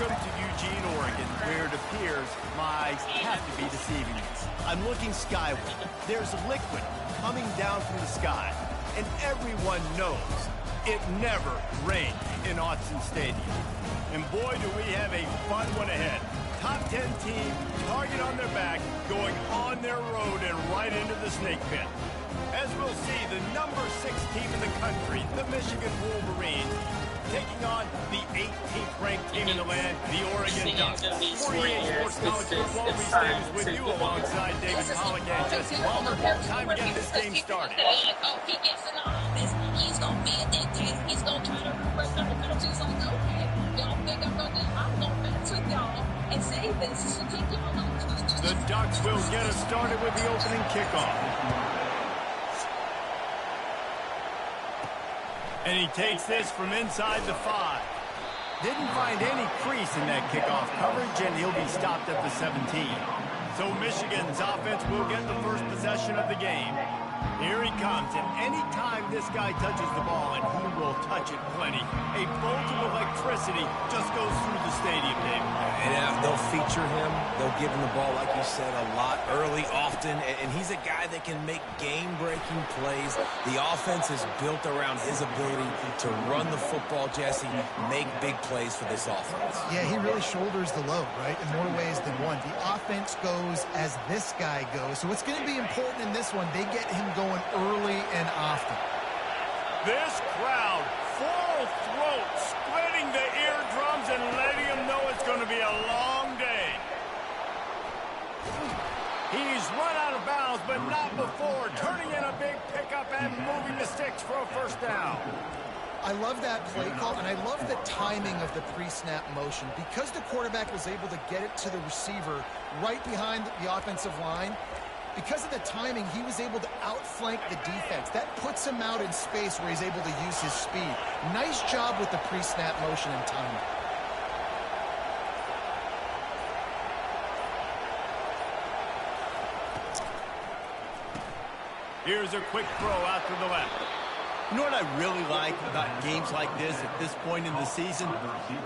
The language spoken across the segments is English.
Welcome to Eugene, Oregon, where it appears my eyes have to be deceiving me. I'm looking skyward. There's liquid coming down from the sky, and everyone knows it never rains in Autzen Stadium. And boy, do we have a fun one ahead. Top 10 team, target on their back, going on their road and right into the snake pit. As we'll see, the number 6 team in the country, the Michigan Wolverines, taking on the 18th ranked team in the land, the Oregon Ducks. 48 Sports College Football, we stays with you alongside David Pollock and Jesse Palmer. Time to get this game started. Oh, he gets in the office. He's going to be a dictator. He's going to try to break up the penalties. Like, okay, y'all think I'm going to mess with y'all and say this to take y'all on. The Ducks will get us started with the opening kickoff. And he takes this from inside the 5. Didn't find any crease in that kickoff coverage, and he'll be stopped at the 17. So Michigan's offense will get the first possession of the game. Here he comes, and any time this guy touches the ball, and he will touch it plenty, a bolt of electricity just goes through the stadium, Dave. And they'll feature him. They'll give him the ball, like you said, a lot, early, often, and he's a guy that can make game-breaking plays. The offense is built around his ability to run the football, Jesse, make big plays for this offense. Yeah, he really shoulders the load, right, in more ways than one. The offense goes as this guy goes, so it's going to be important in this one. They get him going early and often. This crowd, full throat, splitting the eardrums and letting them know it's going to be a long day. He's run out of bounds, but not before, turning in a big pickup and moving the sticks for a first down. I love that play call, and I love the timing of the pre-snap motion. Because the quarterback was able to get it to the receiver right behind the offensive line, because of the timing, he was able to outflank the defense. That puts him out in space where he's able to use his speed. Nice job with the pre-snap motion and timing. Here's a quick throw out to the left. You know what I really like about games like this at this point in the season?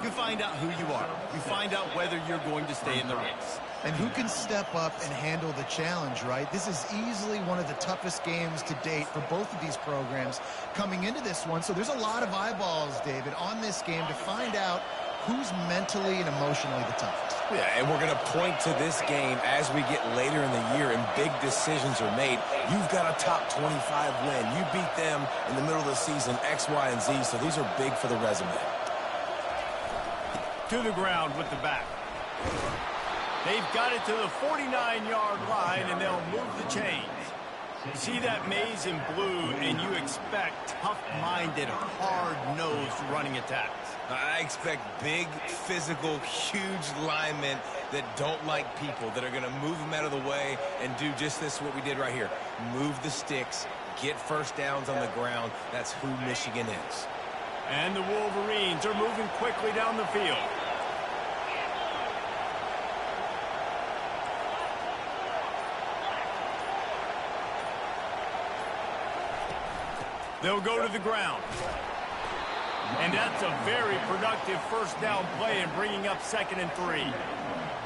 You find out who you are. You find out whether you're going to stay in the race. And who can step up and handle the challenge, right? This is easily one of the toughest games to date for both of these programs coming into this one. So there's a lot of eyeballs, David, on this game to find out who's mentally and emotionally the toughest. Yeah, and we're going to point to this game as we get later in the year and big decisions are made. You've got a top 25 win. You beat them in the middle of the season, X, Y, and Z, so these are big for the resume. To the ground with the back. They've got it to the 49-yard line, and they'll move the chains. You see that maze in blue, and you expect tough-minded, hard-nosed running attacks. I expect big, physical, huge linemen that don't like people, that are going to move them out of the way and do just this, what we did right here. Move the sticks, get first downs on the ground. That's who Michigan is. And the Wolverines are moving quickly down the field. They'll go to the ground. And that's a very productive first down play in bringing up 2nd and 3.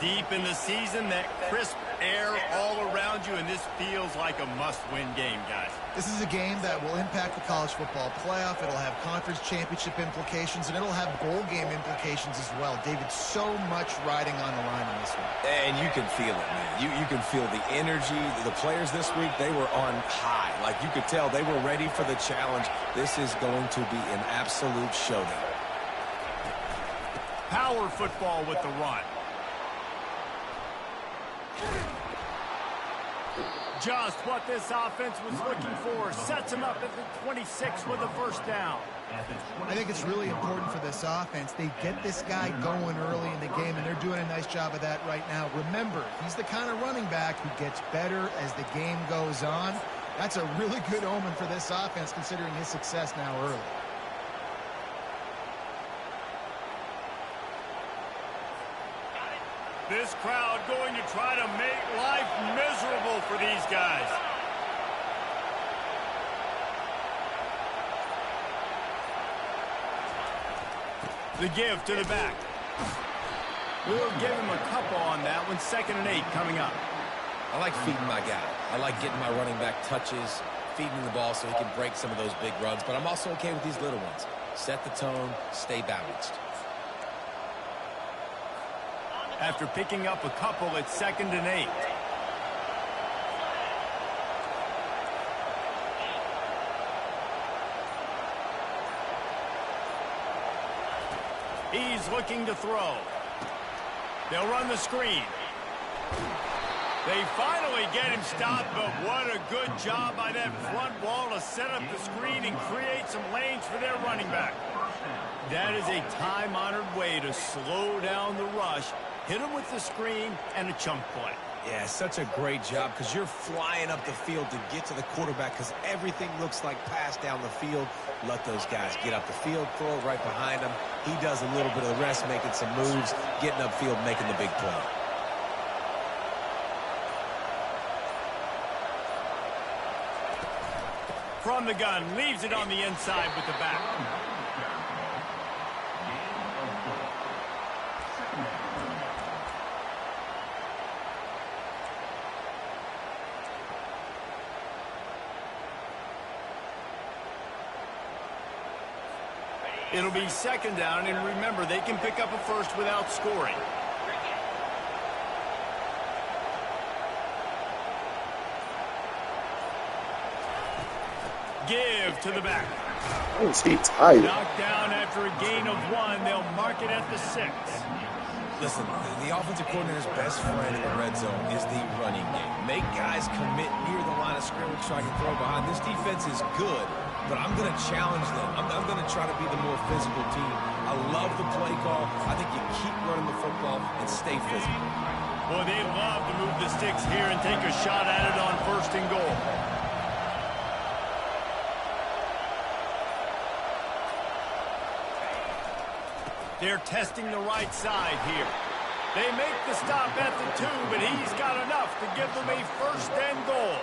Deep in the season, that crisp air all around you, and this feels like a must-win game, guys. This is a game that will impact the college football playoff. It'll have conference championship implications, and it'll have bowl game implications as well. David, so much riding on the line in this one. And you can feel it, man. You can feel the energy. The players this week, they were on high. Like, you could tell they were ready for the challenge. This is going to be an absolute showdown. Power football with the run. Just what this offense was looking for. Sets him up at the 26 with a first down. I think it's really important for this offense. They get this guy going early in the game, and they're doing a nice job of that right now. Remember, he's the kind of running back who gets better as the game goes on. That's a really good omen for this offense, considering his success now early. This crowd going to try to make life miserable for these guys. The give to the back. We'll give him a couple on that one. 2nd and 8 coming up. I like feeding my guy. I like getting my running back touches, feeding him the ball so he can break some of those big runs. But I'm also okay with these little ones. Set the tone, stay balanced. After picking up a couple, it's 2nd and 8. He's looking to throw. They'll run the screen. They finally get him stopped, but what a good job by that front wall to set up the screen and create some lanes for their running back. That is a time-honored way to slow down the rush, hit him with the screen, and a chunk play. Yeah, such a great job because you're flying up the field to get to the quarterback because everything looks like pass down the field. Let those guys get up the field, throw it right behind him. He does a little bit of the rest, making some moves, getting upfield, making the big play. From the gun, leaves it on the inside with the back. It'll be 2nd down, and remember, they can pick up a first without scoring. Give to the back. Oh, he's tired. Knocked down after a gain of 1. They'll mark it at the 6. Listen, the offensive coordinator's best friend in the red zone is the running game. Make guys commit near the line of scrimmage so I can throw behind. This defense is good, but I'm going to challenge them. I'm going to try to be the more physical team. I love the play call. I think you keep running the football and stay physical. Boy, they love to move the sticks here and take a shot at it on 1st and goal. They're testing the right side here. They make the stop at the 2, but he's got enough to give them a 1st and goal.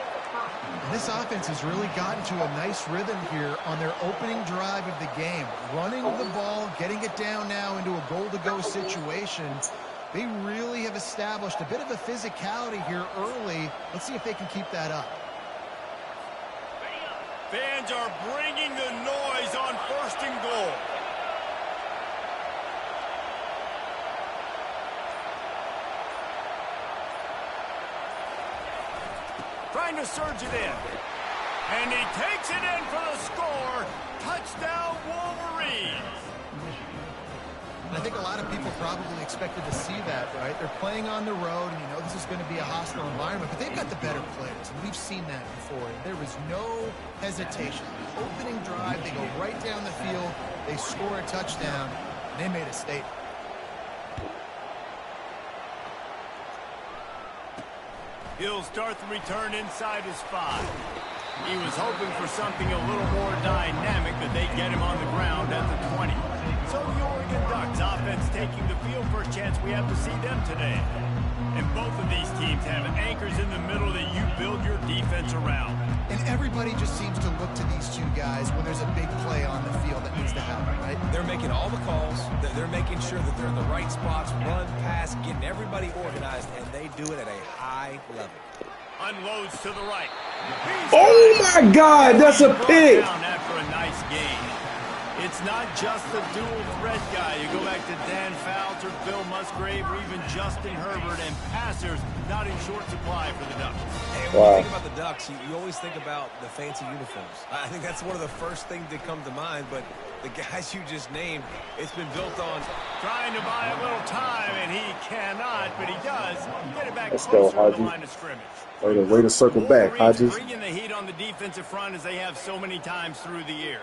And this offense has really gotten to a nice rhythm here on their opening drive of the game. Running the ball, getting it down now into a goal-to-go situation. They really have established a bit of a physicality here early. Let's see if they can keep that up. Fans are bringing the noise on 1st and goal. Trying to surge it in. And he takes it in for the score. Touchdown, Wolverines. And I think a lot of people probably expected to see that, right? They're playing on the road, and you know this is going to be a hostile environment, but they've got the better players, and we've seen that before. And there was no hesitation. The opening drive, they go right down the field, they score a touchdown, and they made a statement. He'll start the return inside his 5. He was hoping for something a little more dynamic, but they get him on the ground at the 20. So the Oregon Ducks offense taking the field. First chance we have to see them today. And both of these teams have anchors in the middle that you build your defense around. And everybody just seems to look to these two guys when there's a big play on the field that needs to happen, right? They're making all the calls. They're making sure that they're in the right spots, run, pass, getting everybody organized, and they do it at a high level. Unloads to the right. Oh, my God, that's a pick. After a nice game. It's not just the dual threat guy. You go back to Dan Fouts or Bill Musgrave or even Justin Herbert, and passers not in short supply for the Ducks. And when you think about the Ducks, you always think about the fancy uniforms. I think that's one of the first things that come to mind, but the guys you just named, it's been built on trying to buy a little time, and he cannot, but he does get it back Let's closer go, to the line of scrimmage. Way to circle back, Hodges. Bringing the heat on the defensive front as they have so many times through the years.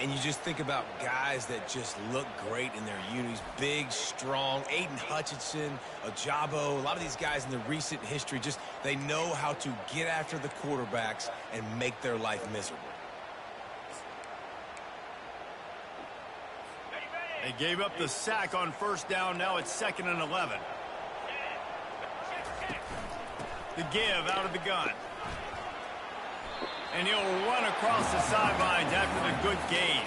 And you just think about guys that just look great in their unis. Big, strong, Aiden Hutchinson, Ajabo, a lot of these guys in the recent history, just they know how to get after the quarterbacks and make their life miserable. They gave up the sack on 1st down. Now it's 2nd and 11. The give out of the gun. And he'll run across the sidelines after the good gain.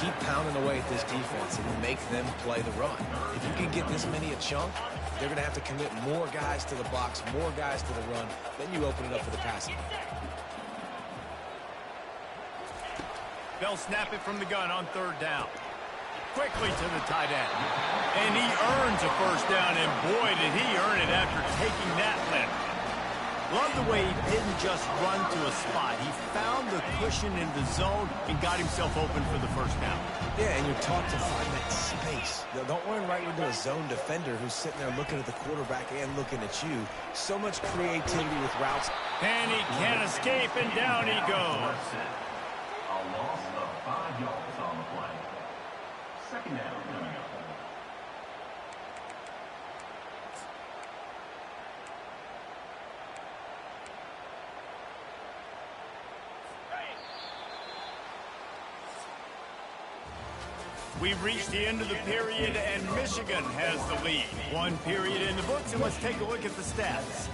Keep pounding away at this defense and make them play the run. If you can get this many a chunk, they're going to have to commit more guys to the box, more guys to the run. Then you open it up for the passing. They'll snap it from the gun on 3rd down. Quickly to the tight end. And he earns a first down, and boy, did he earn it after taking that lift. Love the way he didn't just run to a spot. He found the cushion in the zone and got himself open for the first down. Yeah, and you're taught to find that space. Don't run right into a zone defender who's sitting there looking at the quarterback and looking at you. So much creativity with routes. And he can't escape, and down he goes. A loss of 5 yards on the play. 2nd down coming up. We've reached the end of the period, and Michigan has the lead. 1 period in the books, and let's take a look at the stats.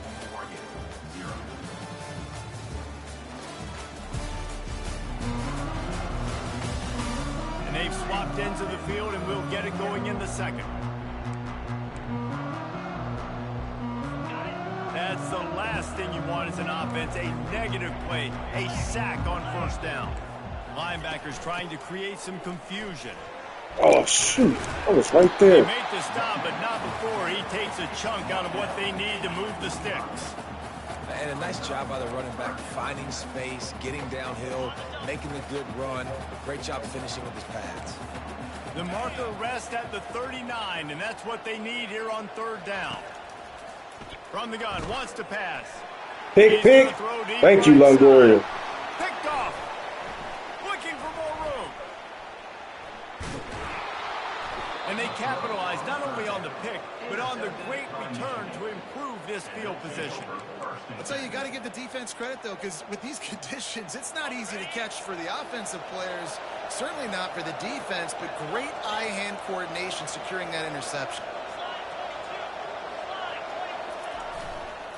And they've swapped ends of the field, and we'll get it going in the 2nd. That's the last thing you want as an offense, a negative play, a sack on 1st down. Linebackers trying to create some confusion. Oh, shoot. I was right there. They make the stop, but not before he takes a chunk out of what they need to move the sticks. And a nice job by the running back, finding space, getting downhill, making the good run. Great job finishing with his pads. The marker rests at the 39, and that's what they need here on 3rd down. From the gun, wants to pass. Pick. Thank you, Longoria. Picked off. Looking for more room. And they capitalize not only on the pick, but on the great return to improve this field position. I'll tell you, you got to give the defense credit, though, because with these conditions, it's not easy to catch for the offensive players, certainly not for the defense, but great eye-hand coordination securing that interception.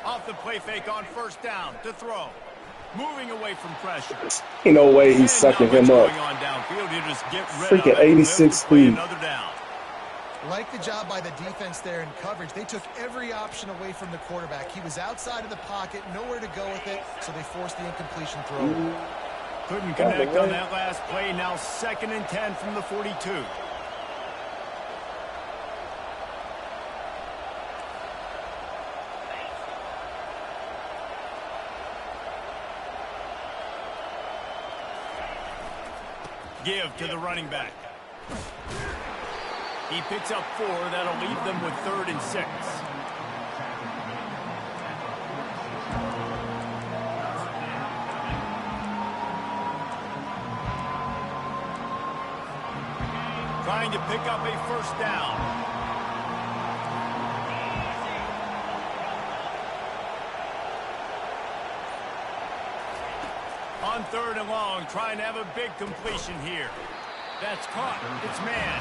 Off the play fake on 1st down to throw. Moving away from pressure. Ain't no way he's sucking him up. Freaking 86 speed. Like the job by the defense there in coverage. They took every option away from the quarterback. He was outside of the pocket, nowhere to go with it, so they forced the incompletion throw. Couldn't connect on that last play. Now 2nd and 10 from the 42. Give to the running back. He picks up 4. That'll leave them with 3rd and 6. Trying to pick up a 1st down. On 3rd and long, trying to have a big completion here. That's caught. It's man.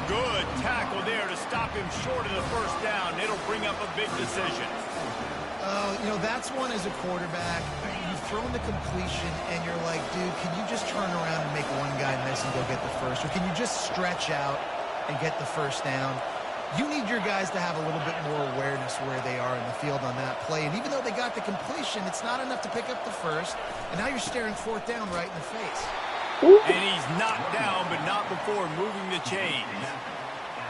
Good tackle there to stop him short of the 1st down. It'll bring up a big decision. You know, that's one as a quarterback. You've thrown the completion, and you're like, dude, can you just turn around and make one guy miss and go get the 1st? Or can you just stretch out and get the 1st down? You need your guys to have a little bit more awareness where they are in the field on that play. And even though they got the completion, it's not enough to pick up the 1st. And now you're staring 4th down right in the face. And he's knocked down, but not before moving the chains.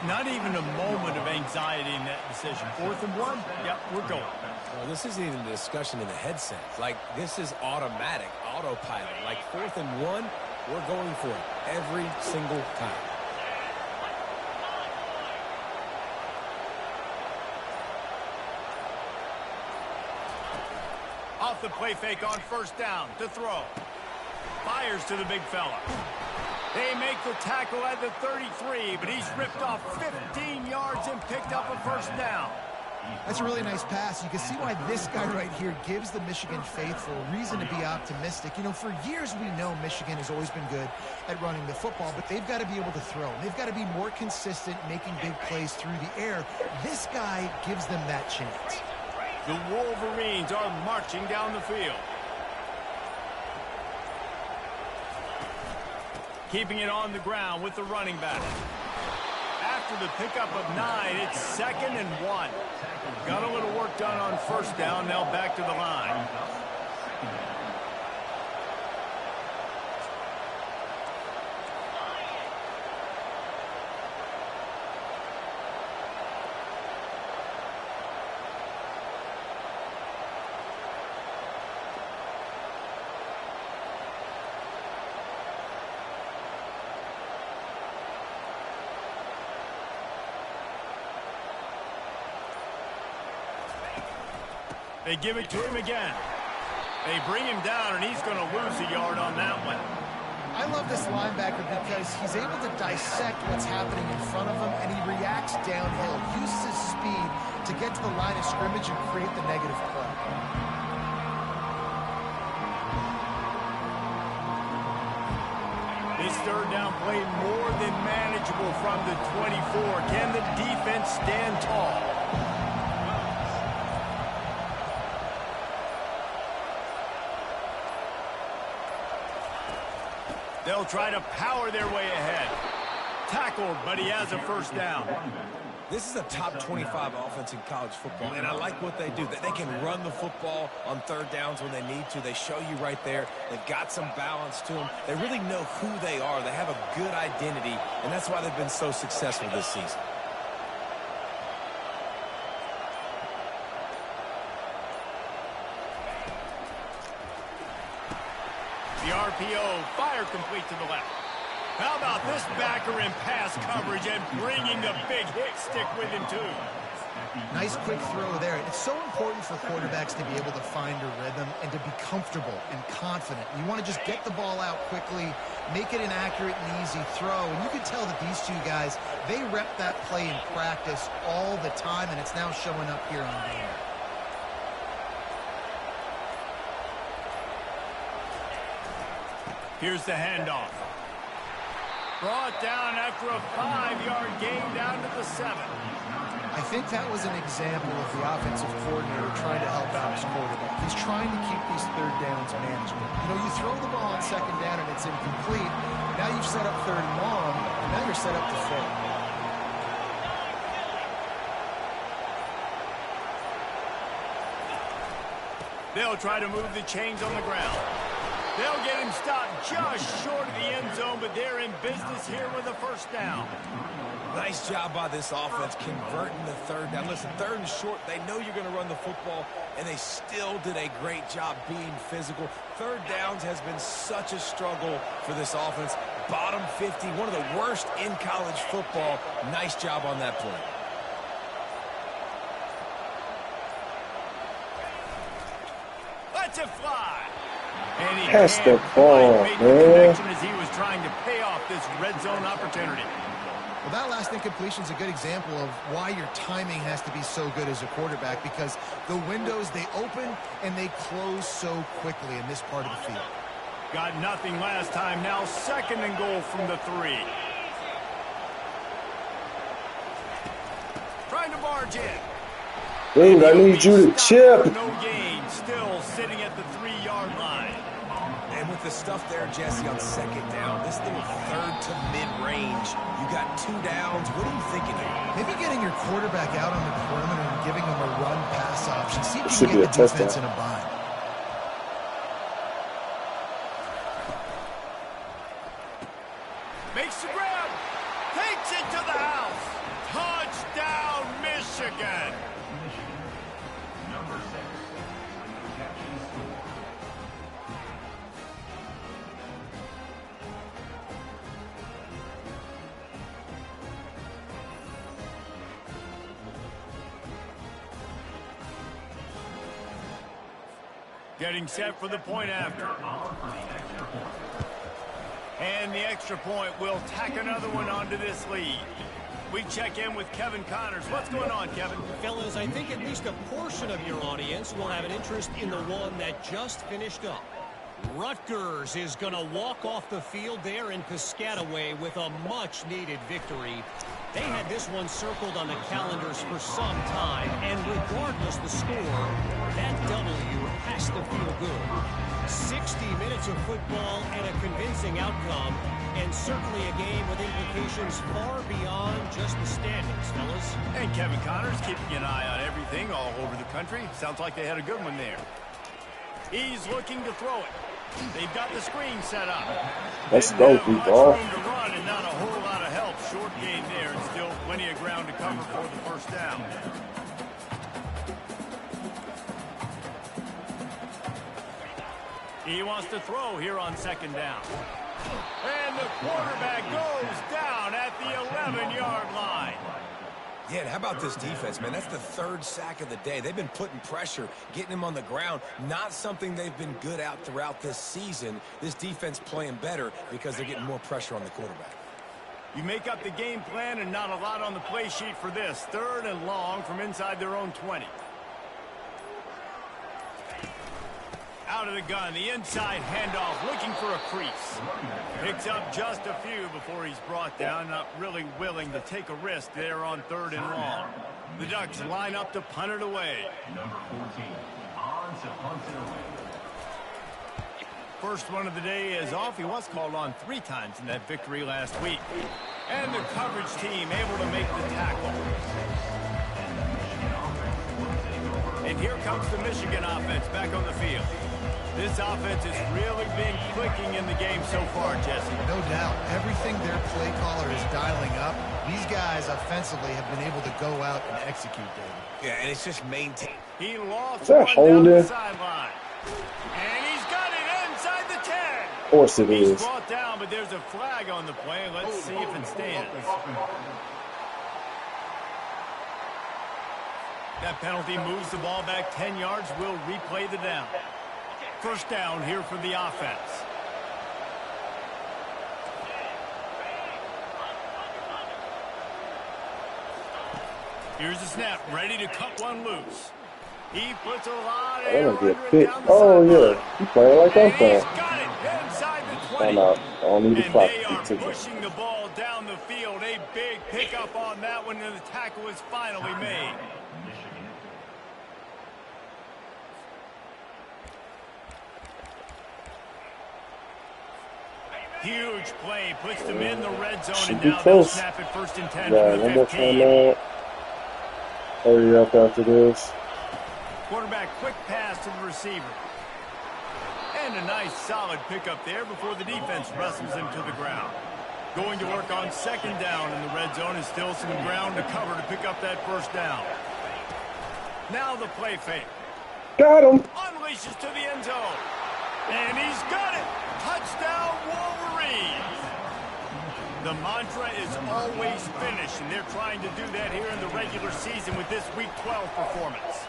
Not even a moment of anxiety in that decision. 4th and 1? Yep, we're going. Well, this isn't even a discussion in the headset. Like, this is automatic, autopilot. Like, 4th and 1, we're going for it every single time. Off the play fake on 1st down to throw. Fires to the big fella. They make the tackle at the 33, but he's ripped off 15 yards and picked up a 1st down. That's a really nice pass. You can see why this guy right here gives the Michigan faithful reason to be optimistic. You know, for years we know Michigan has always been good at running the football, but they've got to be able to throw. They've got to be more consistent making big plays through the air. This guy gives them that chance. The Wolverines are marching down the field. Keeping it on the ground with the running back. After the pickup of 9, it's 2nd and 1. Got a little work done on first down, now back to the line. They give it to him again. They bring him down, and he's going to lose a yard on that one. I love this linebacker because he's able to dissect what's happening in front of him, and he reacts downhill, uses his speed to get to the line of scrimmage and create the negative play. This third down play more than manageable from the 24. Can the defense stand tall? They'll try to power their way ahead. Tackled, but he has a first down. This is a top 25 offense in college football, and I like what they do. They can run the football on third downs when they need to. They show you right there. They've got some balance to them. They really know who they are. They have a good identity, and that's why they've been so successful this season. The RPO, fire complete to the left. How about this backer in pass coverage and bringing the big hit stick with him, too? Nice quick throw there. It's so important for quarterbacks to be able to find a rhythm and to be comfortable and confident. You want to just get the ball out quickly, make it an accurate and easy throw. And you can tell that these two guys, they rep that play in practice all the time, and it's now showing up here on game. Here's the handoff. Brought down after a 5-yard gain down to the 7. I think that was an example of the offensive coordinator trying to help out his quarterback. He's trying to keep these third downs manageable. You know, you throw the ball on second down and it's incomplete. Now you've set up third and long, and now you're set up to fail. They'll try to move the chains on the ground. They'll get him stopped just short of the end zone, but they're in business here with a first down. Nice job by this offense converting the third down. Listen, third and short, they know you're going to run the football, and they still did a great job being physical. Third downs has been such a struggle for this offense. Bottom 50, one of the worst in college football. Nice job on that play. Let's it fly. And he Pass the ball, made the man. connection as he was trying to pay off this red zone opportunity. Well, that last incompletion is a good example of why your timing has to be so good as a quarterback, because the windows, they open and they close so quickly in this part of the field. Got nothing last time. Now 2nd and goal from the 3. Trying to barge in. Dude, I need you to chip. No gain. Still sitting at the 3-yard line. And with the stuff there, Jesse, on second down, this little third to mid-range, you got 2 downs. What are you thinking here? Maybe getting your quarterback out on the perimeter and giving him a run-pass option. See if you Should can be get a the defense touchdown. in a bind. Makes the grab. Takes it to the house. Touchdown, Michigan. Number 6. Catch and score. Getting set for the point after. And the extra point will tack another one onto this lead. We check in with Kevin Connors. What's going on, Kevin? Fellas, I think at least a portion of your audience will have an interest in the one that just finished up. Rutgers is going to walk off the field there in Piscataway with a much-needed victory. They had this one circled on the calendars for some time, and regardless the score, that W has to feel good. 60 minutes of football and a convincing outcome, and certainly a game with implications far beyond just the standings, fellas. And Kevin Connors keeping an eye on everything all over the country. Sounds like they had a good one there. He's looking to throw it. They've got the screen set up. Let's go, people. Room to run and not a whole lot of help. Short gain there and still plenty of ground to cover for the first down. He wants to throw here on second down. And the quarterback goes down at the 11-yard line. Yeah, and how about this defense, man? That's the third sack of the day. They've been putting pressure, getting him on the ground. Not something they've been good at throughout this season. This defense playing better because they're getting more pressure on the quarterback. You make up the game plan and not a lot on the play sheet for this. 3rd and long from inside their own 20. Out of the gun, the inside handoff, looking for a crease. Picks up just a few before he's brought down, not really willing to take a risk there on 3rd and long. The Ducks line up to punt it away. Number 14, on to punt it away. First one of the day is off. He was called on 3 times in that victory last week. And the coverage team able to make the tackle. And here comes the Michigan offense back on the field. This offense has really been clicking in the game so far, Jesse. No doubt. Everything their play caller is dialing up, these guys offensively have been able to go out and execute, David. Yeah, and it's just maintained. He lost that one down holding? the sideline. And he's got it inside the 10. Of course it He's is. brought down, but there's a flag on the play. Let's see if it stands. That penalty moves the ball back 10 yards. We'll replay the down. First down here for the offense. Here's the snap, ready to cut one loose. He puts a lot of That air might be a under it pick. down the Oh, sideline. yeah. He's playing like I'm And he's playing. got it inside the 20. Time out. I don't need to And clock they the are ticket. pushing the ball down the field. A big pickup on that one, and the tackle is finally made. Huge play, puts them in the red zone, Should and be now they'll close. snap it 1st and 10 Yeah, from the one more 15. time out. Hurry up after this. Quarterback quick pass to the receiver. And a nice solid pickup there before the defense wrestles him to the ground. Going to work on 2nd down in the red zone, and still some ground to cover to pick up that 1st down. Now the play fake. Got him. Unleashes to the end zone. And he's got it. Touchdown, Wolverines. The mantra is always finish, and they're trying to do that here in the regular season with this Week 12 performance.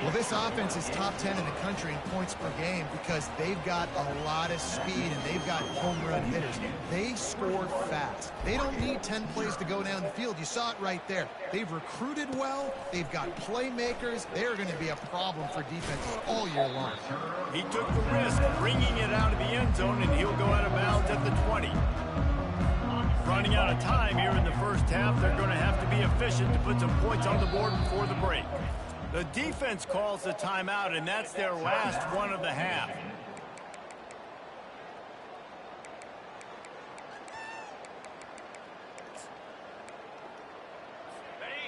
Well, this offense is top 10 in the country in points per game because they've got a lot of speed and they've got home run hitters. They score fast. They don't need 10 plays to go down the field. You saw it right there. They've recruited well. They've got playmakers. They're going to be a problem for defenses all year long. He took the risk, bringing it out of the end zone, and he'll go out of bounds at the 20. Running out of time here in the first half. They're going to have to be efficient to put some points on the board before the break. The defense calls the timeout, and that's their last one of the half.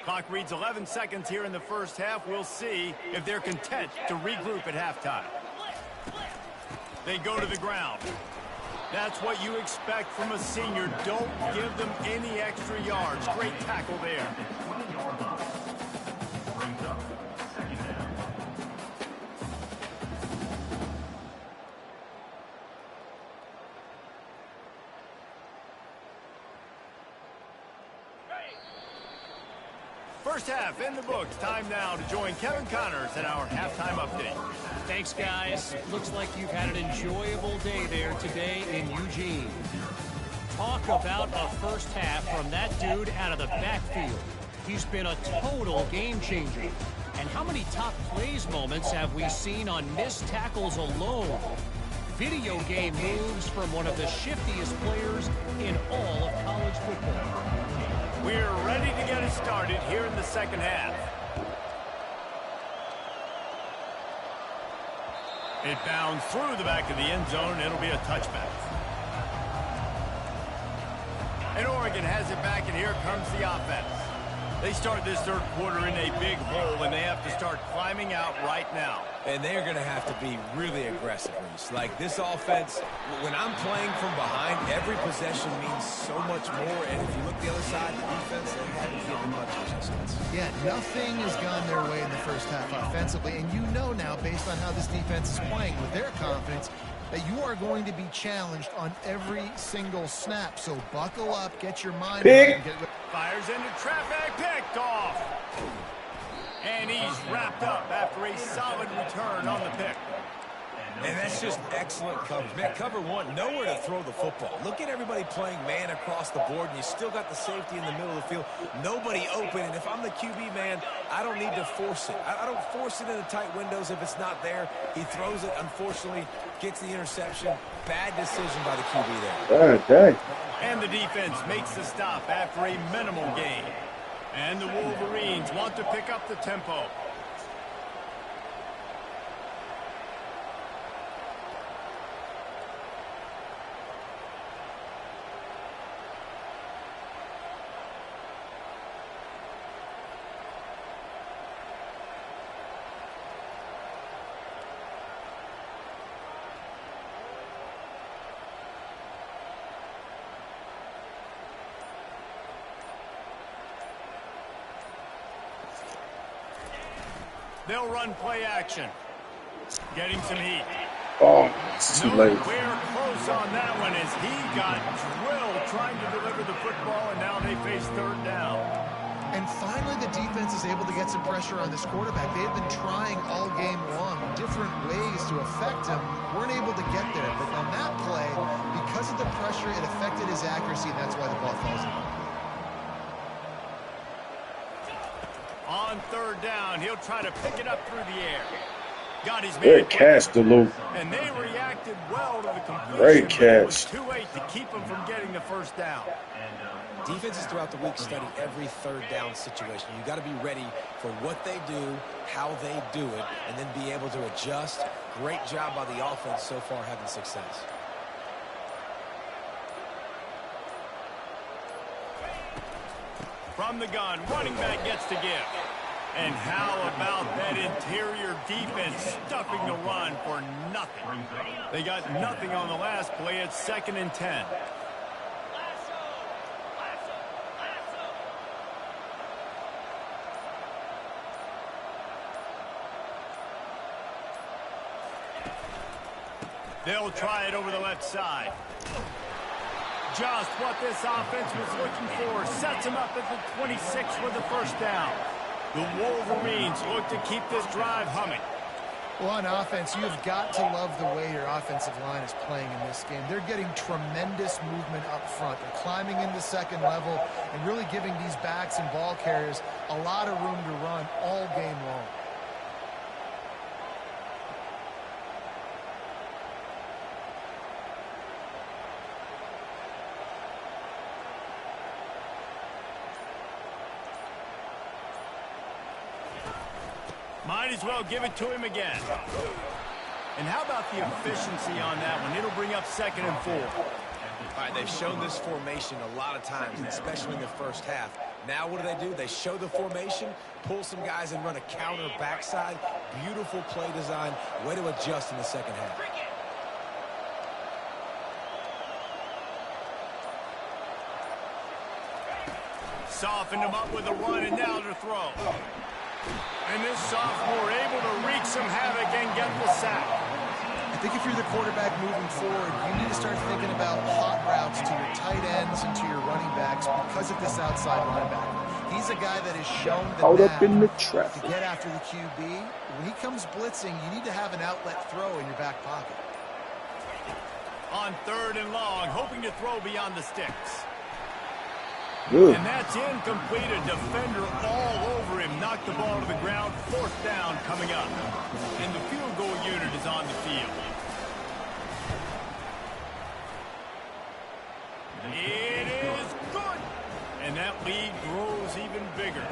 Clock reads 11 seconds here in the first half. We'll see if they're content to regroup at halftime. They go to the ground. That's what you expect from a senior. Don't give them any extra yards. Great tackle there. 20-yard line. Brings up 2nd down. First half in the books. Time now to join Kevin Connors in our halftime update. Thanks, guys. Looks like you've had an enjoyable day there today in Eugene. Talk about a first half from that dude out of the backfield. He's been a total game changer. And how many top plays moments have we seen on missed tackles alone? video game moves from one of the shiftiest players in all of college football. We're ready to get it started here in the second half. It bounds through the back of the end zone. It'll be a touchback. And Oregon has it back, and here comes the offense. They start this third quarter in a big hole, and they have to start climbing out right now. And they're going to have to be really aggressive, Reese. Like this offense, when I'm playing from behind, every possession means so much more. And if you look the other side, the defense, they haven't given much resistance. Yeah, nothing has gone their way in the first half offensively. And you know now, based on how this defense is playing with their confidence, that you are going to be challenged on every single snap. So buckle up, get your mind right, and get fires into traffic, picked off. And he's wrapped up after a solid return on the pick. And that's just excellent coverage. Man, cover one, nowhere to throw the football. Look at everybody playing man across the board, and you still got the safety in the middle of the field. Nobody open, and if I'm the QB, man, I don't need to force it. I don't force it into tight windows if it's not there. He throws it, unfortunately, gets the interception. Bad decision by the QB there. Okay. And the defense makes the stop after a minimal gain. And the Wolverines want to pick up the tempo. They'll run play action. Getting some heat. Oh, it's too late. We're close on that one as he got drilled trying to deliver the football, and now they face third down. And finally, the defense is able to get some pressure on this quarterback. They have been trying all game long different ways to affect him. Weren't able to get there. But on that play, because of the pressure, it affected his accuracy, and that's why the ball falls in. On third down, he'll try to pick it up through the air. Got his Great catch, Duluth. And they reacted well to the completion. Great catch. It was too late to keep him from getting the first down. Defenses throughout the week study every third down situation. You got to be ready for what they do, how they do it, and then be able to adjust. Great job by the offense so far having success. From the gun, running back gets to give. And how about that interior defense stuffing the run for nothing? They got nothing on the last play. It's 2nd and 10. They'll try it over the left side. Just what this offense was looking for. Sets him up at the 26 with the first down. The Wolverines look to keep this drive humming. Well, on offense, you've got to love the way your offensive line is playing in this game. They're getting tremendous movement up front. They're climbing into second level and really giving these backs and ball carriers a lot of room to run all game long. Might as well give it to him again. And how about the efficiency on that one? It'll bring up 2nd and 4. All right, they've shown this formation a lot of times, especially in the first half. Now what do? They show the formation, pull some guys and run a counter backside. Beautiful play design. Way to adjust in the second half. Softened him up with a run, and now to throw. And this sophomore able to wreak some havoc and get the sack. I think if you're the quarterback moving forward, you need to start thinking about hot routes to your tight ends and to your running backs because of this outside linebacker. He's a guy that has shown the knack to get after the QB. When he comes blitzing, you need to have an outlet throw in your back pocket. On 3rd and long, hoping to throw beyond the sticks. Good. And that's incomplete. A defender all over him. Knocked the ball to the ground. 4th down coming up. And the field goal unit is on the field. It is good. And that lead grows even bigger.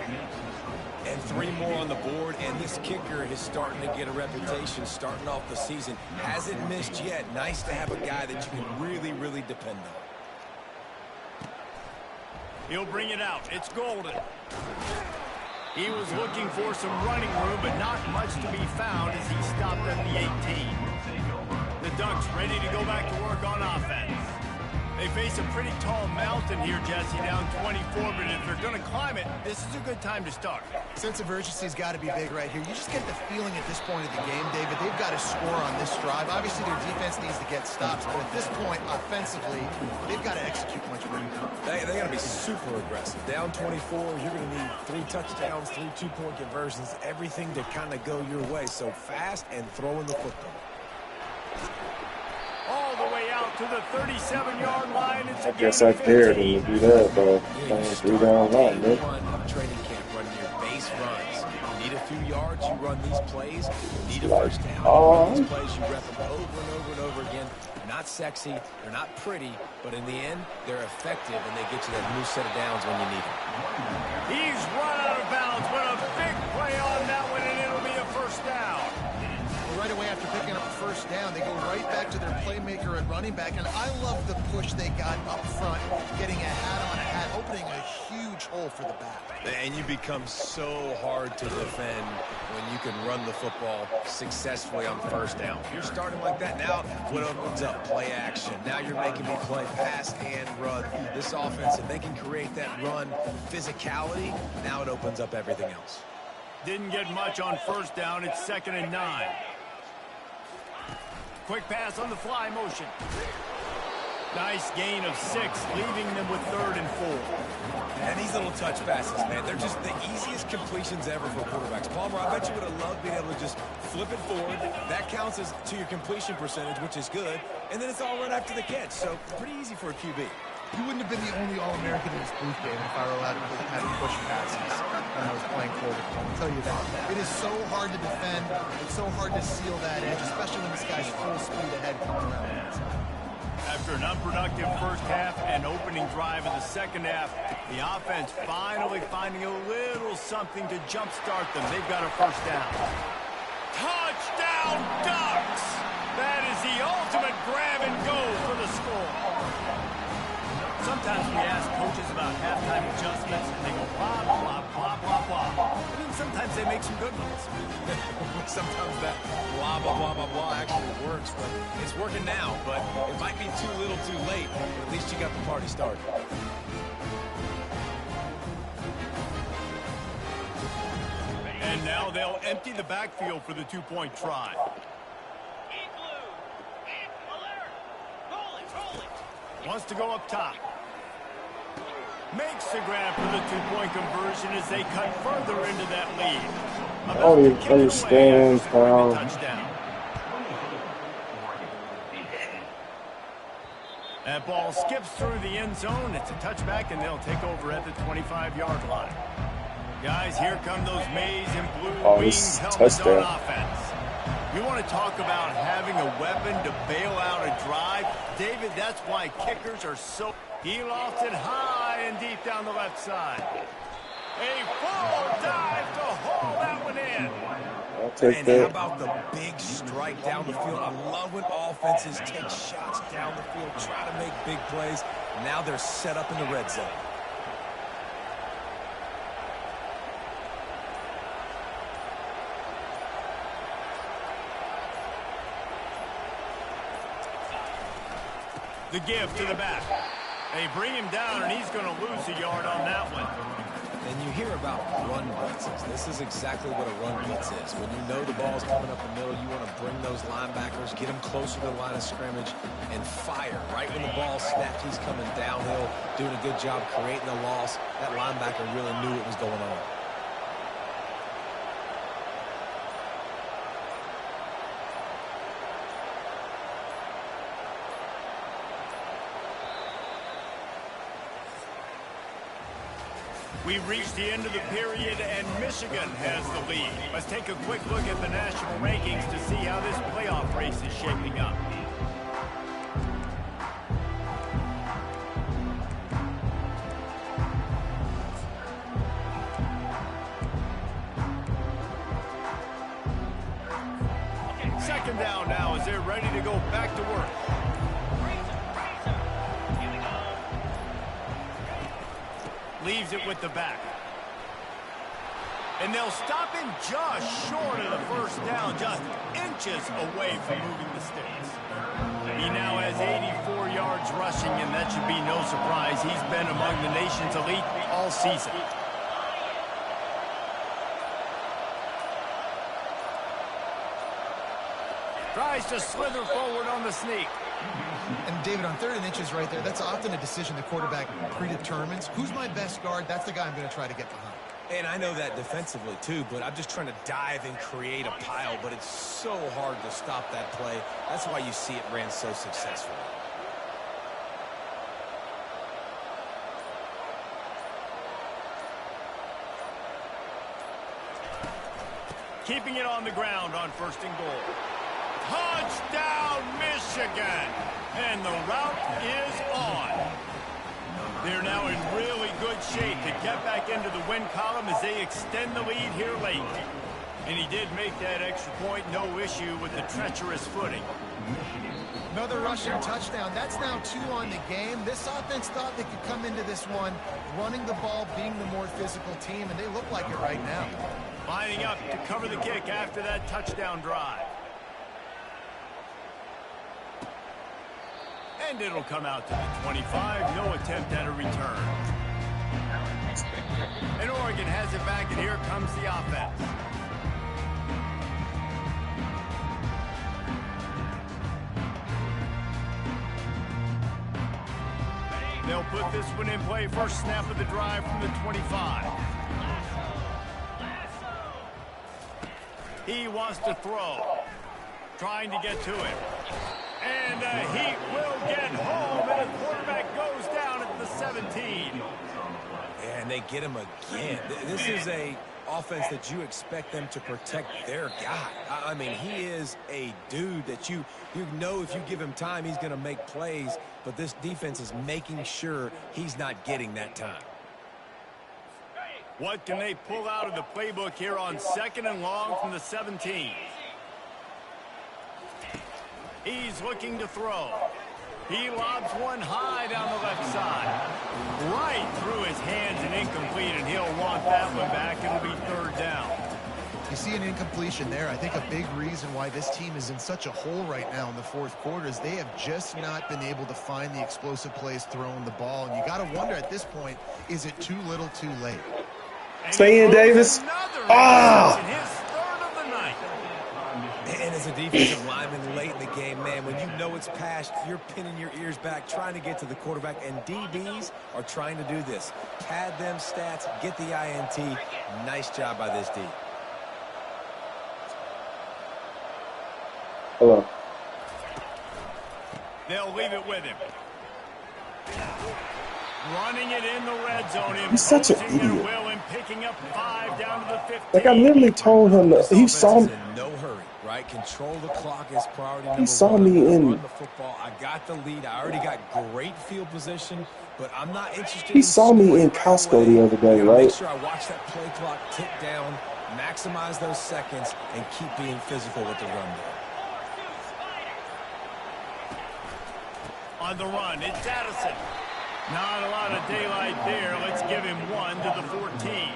And 3 more on the board, and this kicker is starting to get a reputation starting off the season. Hasn't missed yet. Nice to have a guy that you can really, really depend on. He'll bring it out. It's Golden. He was looking for some running room, but not much to be found as he stopped at the 18. The Ducks ready to go back to work on offense. They face a pretty tall mountain here, Jesse, down 24, but if they're going to climb it, this is a good time to start. Sense of urgency's got to be big right here. You just get the feeling at this point of the game, David, they've got to score on this drive. Obviously, their defense needs to get stops, but at this point, offensively, they've got to execute much better. They got to be super aggressive. Down 24, you're going to need 3 touchdowns, 3 two-point conversions, everything to kind of go your way. So fast and throwing the football. All the way out to the 37-yard line. It's I guess I dared him to do that, bro. Playing 3 down line, man. Training camp, running your base runs. You need a few yards, you run these plays. You need a first down. You run these plays, you rep them over and over and over again. They're not sexy, they're not pretty, but in the end, they're effective, and they get you that new set of downs when you need them. He's run out of bounds, but a big play on that one, and it'll be a first down. Right away after picking up a first down, they go right back to their playmaker at running back, and I love the push they got up front, getting a hat on a hat, opening a huge hole for the back. And you become so hard to defend when you can run the football successfully on first down. You're starting like that now, what opens up? Play action. Now you're making me play pass and run. This offense, if they can create that run physicality, now it opens up everything else. Didn't get much on first down. It's 2nd and 9. Quick pass on the fly motion. Nice gain of 6, leaving them with 3rd and 4. And these little touch passes, man, they're just the easiest completions ever for quarterbacks. Palmer, I bet you would have loved being able to just flip it forward. That counts as to your completion percentage, which is good. And then it's all right after the catch, so pretty easy for a QB. You wouldn't have been the only All-American in this booth game if I were allowed to have push passes when I was playing quarterback. I'll tell you that. It is so hard to defend. It's so hard to seal that edge, especially when this guy's full speed ahead coming around the inside. After an unproductive first half and opening drive in the second half, the offense finally finding a little something to jumpstart them. They've got a first down. Touchdown, Ducks! That is the ultimate grab and go for the score. Sometimes we ask coaches about halftime adjustments, and they go blah, blah, blah, blah, blah. And then sometimes they make some good ones. Sometimes that blah, blah, blah, blah, blah actually works, but it's working now. But it might be too little too late, but at least you got the party started. And now they'll empty the backfield for the 2-point try. Wants to go up top. Makes the grab for the 2-point conversion as they cut further into that lead. Oh, you understand, pal. That ball skips through the end zone. It's a touchback, and they'll take over at the 25-yard line. Guys, here come those maize and blue wings helmets on offense. You want to talk about having a weapon to bail out a drive? David, that's why kickers are so... He lofts it high and deep down the left side. A full dive to haul that one in. I'll take and that. How about the big strike down the field? I love when offenses take shots down the field, try to make big plays. Now they're set up in the red zone. The give to the back. They bring him down, and he's going to lose a yard on that one. And you hear about run blitzes. This is exactly what a run blitz is. When you know the ball's coming up the middle, you want to bring those linebackers, get them closer to the line of scrimmage, and fire. Right when the ball snapped, he's coming downhill, doing a good job creating the loss. That linebacker really knew what was going on. We've reached the end of the period, and Michigan has the lead. Let's take a quick look at the national rankings to see how this playoff race is shaping up. Second down now as they're ready to go back to work. Leaves it with the back. And they'll stop him just short of the first down, just inches away from moving the sticks. He now has 84 yards rushing, and that should be no surprise. He's been among the nation's elite all season. Tries to slither forward on the sneak. And David, on 3rd and inches right there, that's often a decision the quarterback predetermines. Who's my best guard? That's the guy I'm going to try to get behind. And I know that defensively, too, but I'm just trying to dive and create a pile, but it's so hard to stop that play. That's why you see it ran so successfully. Keeping it on the ground on 1st and goal. Touchdown, Michigan! And the route is on. They're now in really good shape to get back into the win column as they extend the lead here late. And he did make that extra point, no issue with the treacherous footing. Another rushing touchdown. That's now 2 on the game. This offense thought they could come into this one running the ball, being the more physical team, and they look like it right now. Lining up to cover the kick after that touchdown drive. And it'll come out to the 25. No attempt at a return. And Oregon has it back, and here comes the offense. They'll put this one in play. First snap of the drive from the 25. He wants to throw. Trying to get to it. And he will get home, and the quarterback goes down at the 17. And they get him again. This is a offense that you expect them to protect their guy. I mean, he is a dude that you know if you give him time, he's going to make plays, but this defense is making sure he's not getting that time. What can they pull out of the playbook here on 2nd and long from the 17? He's looking to throw. He lobs one high down the left side. Right through his hands and incomplete, and he'll want that one back. It'll be 3rd down. You see an incompletion there. I think a big reason why this team is in such a hole right now in the 4th quarter is they have just not been able to find the explosive plays throwing the ball. And you got to wonder at this point, is it too little too late? Stay in, Davis. Ah! And as a defensive lineman late in the game, man, when you know it's past, you're pinning your ears back, trying to get to the quarterback, and DBs are trying to do this. Pad them stats, get the INT. Nice job by this D. Hello. They'll leave it with him. Running it in the red zone. He's such an idiot. Will and picking up 5 down to the 15. Like, I literally told him that he saw me. In no hurry, right? Control the clock is priority number 1. He saw me in. Run the football. I got the lead. I already got great field position, but I'm not interested. He saw me in Costco the other day, right? Make sure I watch that play clock tick down, maximize those seconds, and keep being physical with the run there. On the run, it's Addison. Not a lot of daylight there. Let's give him 1 to the 14.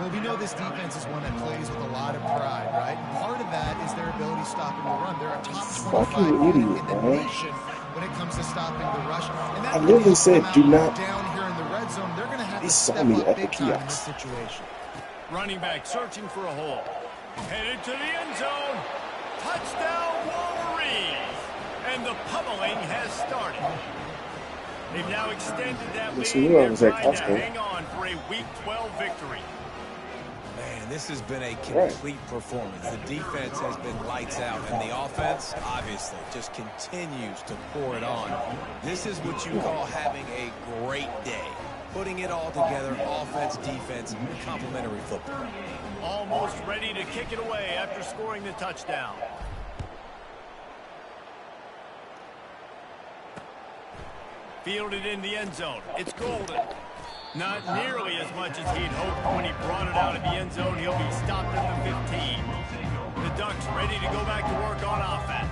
Well, we know this defense is one that plays with a lot of pride, right? Part of that is their ability stopping the run. They're a top 25 unit in the nation when it comes to stopping the rush. And that I literally said, do not. Down here in the red zone, they're going to have to saw step me up at the big time in this kiosk. situation. Running back searching for a hole. Headed to the end zone. Touchdown, Wolverines. And the pummeling has started. They've now extended that lead. They're trying to hang on for a Week 12 victory. Man, this has been a complete performance. The defense has been lights out, and the offense, obviously, just continues to pour it on. This is what you call having a great day. Putting it all together, offense, defense, complementary football. Almost ready to kick it away after scoring the touchdown. Fielded in the end zone. It's Golden. Not nearly as much as he'd hoped when he brought it out of the end zone. He'll be stopped at the 15. The Ducks ready to go back to work on offense.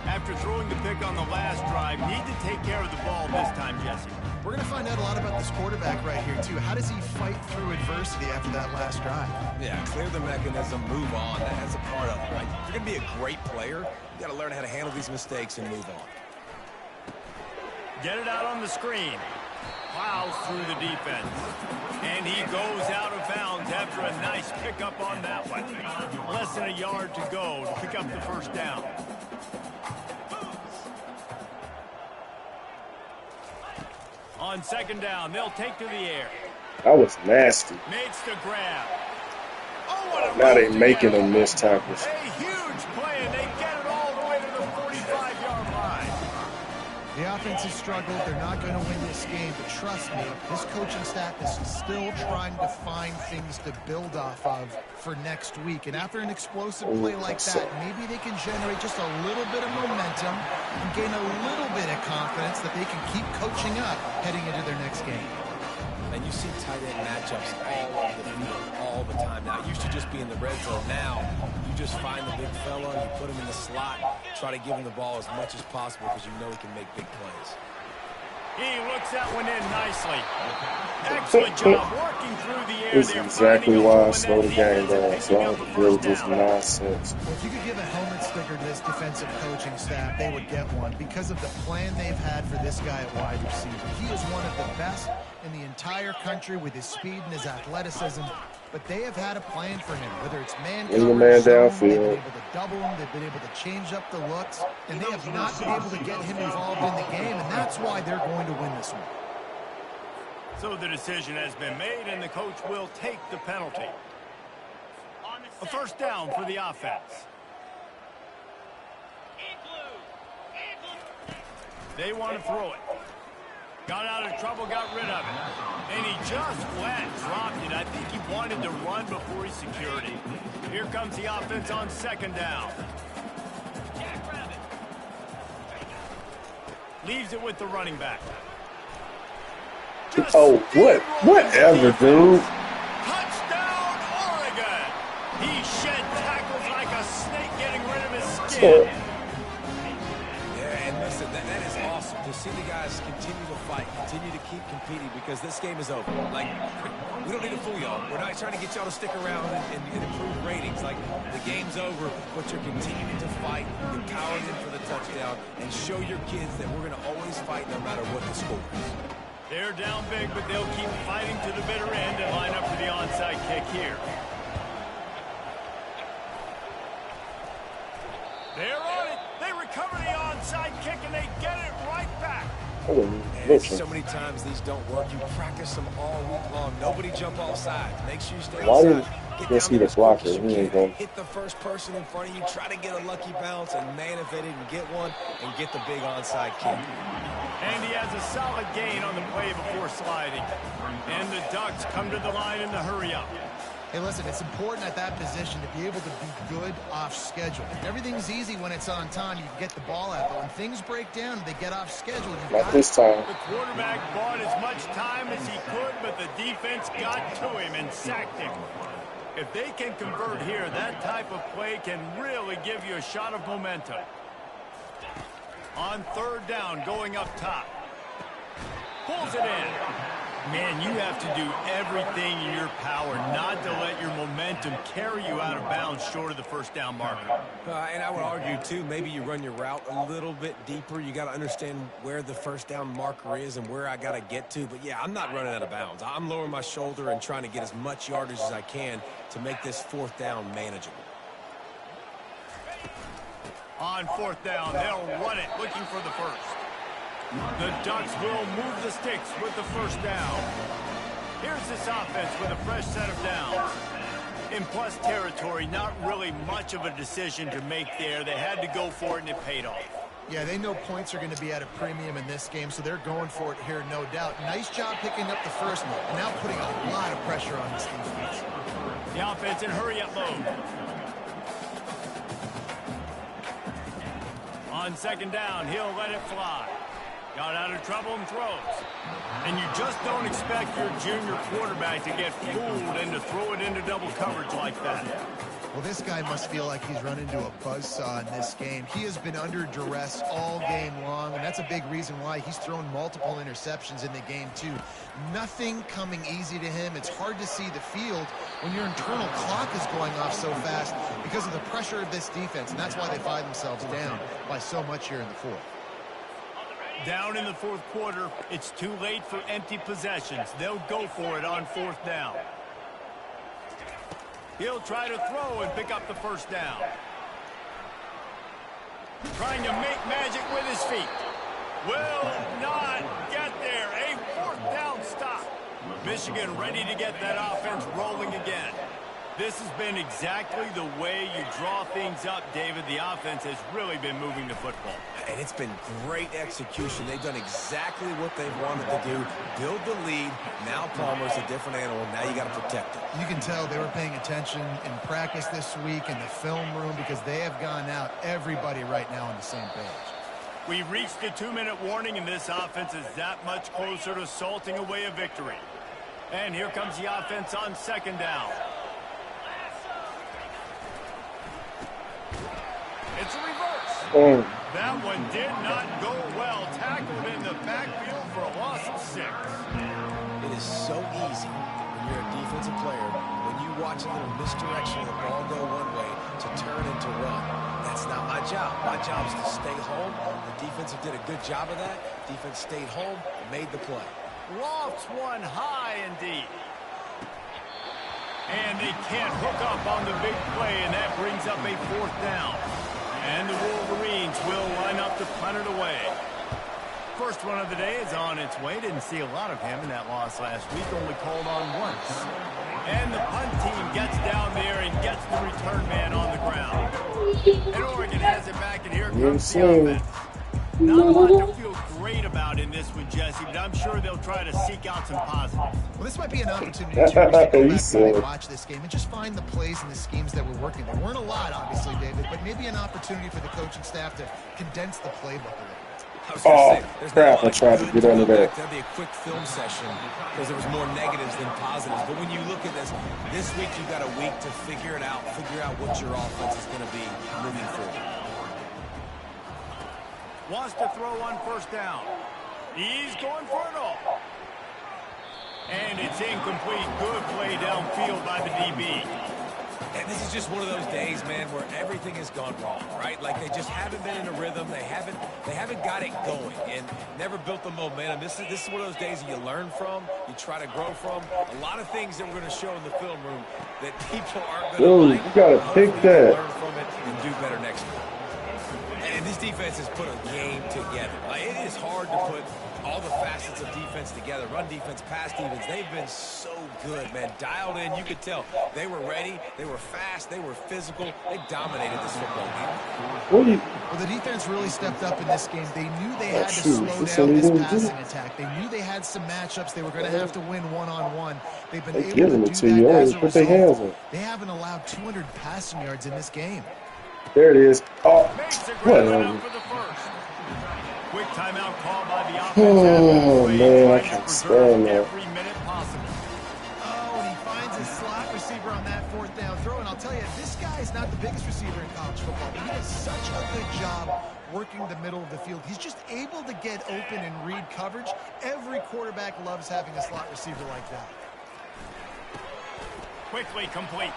After throwing the pick on the last drive, need to take care of the ball this time, Jesse. We're going to find out a lot about this quarterback right here, too. How does he fight through adversity after that last drive? Yeah, clear the mechanism, move on. That's a part of it, right? If you're going to be a great player, you got to learn how to handle these mistakes and move on. Get it out on the screen. Plows through the defense. And he goes out of bounds after a nice pickup on that one. Less than a yard to go to pick up the first down. On second down, they'll take to the air. That was nasty. Makes the grab. Oh, what a Now they move making together. them miss tackles. A huge play, and they get it all the way to the 45-yard line. The offense has struggled. They're not going to win this game, but trust me, this coaching staff is still trying to find things to build off of for next week. And after an explosive play like that, maybe they can generate just a little bit of momentum and gain a little bit of confidence that they can keep coaching up heading into their next game. And you see tight end matchups all over the field all the time. Now, it used to just be in the red zone. Now, you just find the big fella, you put him in the slot, try to give him the ball as much as possible because you know he can make big plays. He looks that one in nicely. Excellent job working through the air. This is exactly why I slow the game down, so I don't have to deal with this nonsense. Well, if you could give a helmet sticker to this defensive coaching staff, they would get one because of the plan they've had for this guy at wide receiver. He is one of the best in the entire country with his speed and his athleticism, but they have had a plan for him, whether it's man Bring the coverage, man zone, downfield. they've been able to double him, they've been able to change up the looks, and they have not been able to get him involved in the game, and that's why they're going to win this one. So the decision has been made, and the coach will take the penalty. A first down for the offense. They want to throw it. Got out of trouble, got rid of it. And he just dropped it. I think he wanted to run before he secured it. Here comes the offense on second down. Leaves it with the running back. Oh, whatever, dude. Touchdown, Oregon. He shed tackles like a snake getting rid of his skin. Yeah, and listen, that is awesome to see the guys continue to fight, continue to keep competing because this game is over. Like, we don't need to fool y'all. We're not trying to get y'all to stick around and improve ratings. Like, the game's over, but you're continuing to fight, you're powering in for the touchdown, and show your kids that we're going to always fight no matter what the score is. They're down big, but they'll keep fighting to the bitter end and line up for the onside kick here. They're on it. They recover the onside kick, and they get it right back. And so many times these don't work. You practice them all week long. Nobody jump off sides. Make sure you stay Why outside. did you see the blocker? He ain't going. Hit the first person in front of you. Try to get a lucky bounce, and man, if they didn't get one, and get the big onside kick. And he has a solid gain on the play before sliding. And the Ducks come to the line in the hurry-up. Hey, listen, it's important at that position to be able to be good off schedule. Everything's easy when it's on time. You can get the ball out, but when things break down and they get off schedule, you've Not got this time. The quarterback bought as much time as he could, but the defense got to him and sacked him. If they can convert here, that type of play can really give you a shot of momentum. On third down, going up top. Pulls it in. Man, you have to do everything in your power not to let your momentum carry you out of bounds short of the first down marker. And I would argue, too, maybe you run your route a little bit deeper. You got to understand where the first down marker is and where I got to get to. But, yeah, I'm not running out of bounds. I'm lowering my shoulder and trying to get as much yardage as I can to make this fourth down manageable. On fourth down, they'll run it, looking for the first. The Ducks will move the sticks with the first down. Here's this offense with a fresh set of downs. In plus territory, not really much of a decision to make there. They had to go for it, and it paid off. Yeah, they know points are going to be at a premium in this game, so they're going for it here, no doubt. Nice job picking up the first one, and now putting a lot of pressure on this defense. The offense in hurry-up mode. On second down, he'll let it fly. Got out of trouble and throws. And you just don't expect your junior quarterback to get fooled and to throw it into double coverage like that. Well, this guy must feel like he's run into a buzzsaw in this game. He has been under duress all game long, and that's a big reason why he's thrown multiple interceptions in the game, too. Nothing coming easy to him. It's hard to see the field when your internal clock is going off so fast because of the pressure of this defense, and that's why they find themselves down by so much here in the fourth. Down in the fourth quarter, it's too late for empty possessions. They'll go for it on fourth down. He'll try to throw and pick up the first down. Trying to make magic with his feet. Will not get there. A fourth down stop. Michigan ready to get that offense rolling again. This has been exactly the way you draw things up, David. The offense has really been moving the football. And it's been great execution. They've done exactly what they've wanted to do. Build the lead. Now Palmer's a different animal. Now you got to protect it. You can tell they were paying attention in practice this week in the film room because they have gone out, everybody right now on the same page. We've reached the 2-minute warning, and this offense is that much closer to salting away a victory. And here comes the offense on second down. It's a reverse. That one did not go well. Tackled in the backfield for a loss of 6. It is so easy when you're a defensive player, when you watch a little misdirection of the ball go one way to turn into run. That's not my job. My job is to stay home. The defensive did a good job of that. Defense stayed home and made the play. Lofts one high indeed. And they can't hook up on the big play, and that brings up a fourth down. And the Wolverines will line up to punt it away. First one of the day is on its way. Didn't see a lot of him in that loss last week. Only called on once. And the punt team gets down there and gets the return man on the ground. And Oregon has it back, and here comes the offense. Not a lot to feel great about in this one, Jesse, but I'm sure they'll try to seek out some positives. Well, this might be an opportunity to go back and watch this game and just find the plays and the schemes that were working. There weren't a lot, obviously, David, but maybe an opportunity for the coaching staff to condense the playbook a little bit. Oh, crap, I tried to get under there. That'd be a quick film session because there was more negatives than positives. But when you look at this week you got a week to figure it out, figure out what your offense is going to be moving forward. Wants to throw on first down. He's going for it all. And it's incomplete. Good play downfield by the DB. And this is just one of those days, man, where everything has gone wrong, right? Like they just haven't been in a rhythm. They haven't got it going and never built the momentum. This is one of those days that you learn from, you try to grow from. A lot of things that we're going to show in the film room that people aren't going to like. You got to pick that. Learn from it and do better next week. And this defense has put a game together. Like, it is hard to put all the facets of defense together. Run defense, pass defense. They've been so good, man. Dialed in. You could tell they were ready. They were fast. They were physical. They dominated this football game. Well, the defense really stepped up in this game. They knew they had to slow down this passing attack. They knew they had some matchups they were going to have to win one-on-one. They've been able to do that as a result. They haven't allowed 200 passing yards in this game. There it is. Oh, whatever. Quick timeout call by the offense. Oh, man, I can't stand that. Every minute possible. Oh, and he finds his slot receiver on that fourth down throw. And I'll tell you, this guy is not the biggest receiver in college football, but he does such a good job working the middle of the field. He's just able to get open and read coverage. Every quarterback loves having a slot receiver like that. Quickly complete.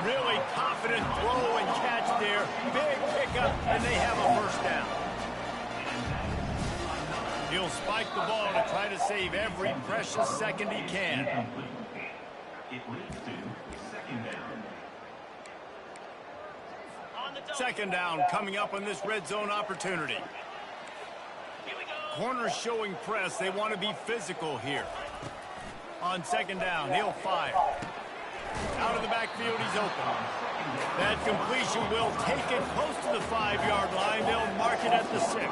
Really confident throw and catch there. Big pickup, and they have a first down. He'll spike the ball to try to save every precious second he can. It leads to second down. Second down coming up on this red zone opportunity. Corners showing press. They want to be physical here. On second down, he'll fire. Out of the backfield, he's open. That completion will take it close to the 5-yard line. They'll mark it at the 6.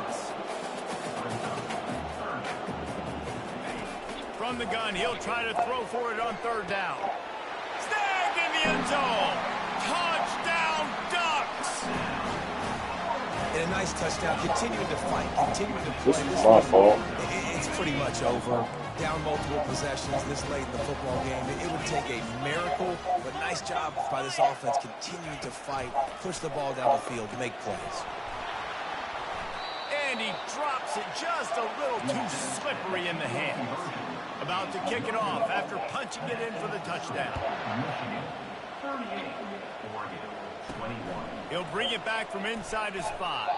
From the gun, he'll try to throw for it on third down. Snagged in the end zone. Touchdown, Ducks! And a nice touchdown. Continuing to fight, continuing to play. This is my fault. It's pretty much over. Down multiple possessions this late in the football game. It would take a miracle, but nice job by this offense continuing to fight, push the ball down the field, make plays. And he drops it just a little too slippery in the hands. About to kick it off after punching it in for the touchdown. 38, Oregon, 21. He'll bring it back from inside his 5.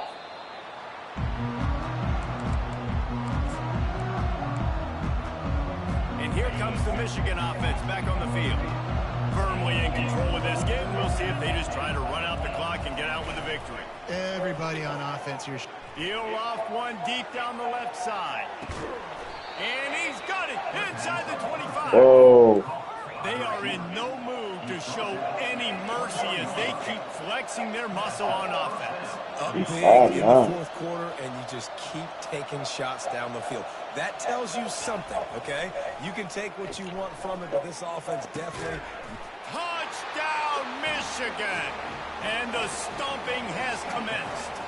And here comes the Michigan offense back on the field. Firmly in control of this game. We'll see if they just try to run out the clock and get out with a victory. Everybody on offense here. Peel off one deep down the left side. And he's got it inside the 25. Oh. They are in no mood to show any mercy as they keep flexing their muscle on offense. Up big Oh, in no. the fourth quarter, and you just keep taking shots down the field. That tells you something, okay? You can take what you want from it, but this offense definitely... Touchdown, Michigan! And the stomping has commenced.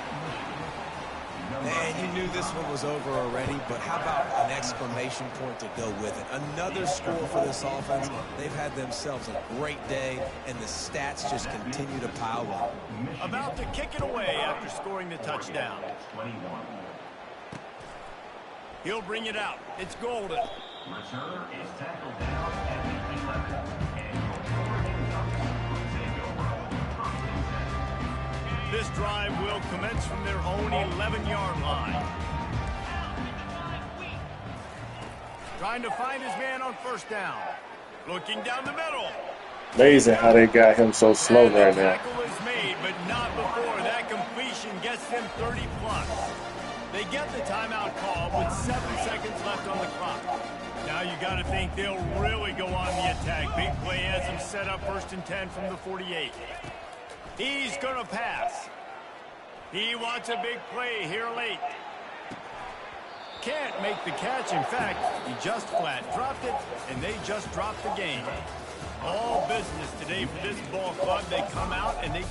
Man, you knew this one was over already, but how about an exclamation point to go with it? Another score for this offense. They've had themselves a great day, and the stats just continue to pile up. About to kick it away after scoring the touchdown. 21. He'll bring it out. It's Golden. Returner is tackled down at the 11. And your Oregon touchdown, Xavier Rhodes. This drive will commence from their own 11-yard line. Trying to find his man on first down. Looking down the middle. Amazing how they got him so slow And right the now. tackle is made, but not before that completion gets them 30-plus. They get the timeout call with 7 seconds left on the clock. Now you got to think they'll really go on the attack. Big play has them set up 1st and 10 from the 48. He's going to pass. He wants a big play here late. Can't make the catch. In fact, he just flat dropped it, and they just dropped the game. All business today for this ball club. They come out and they...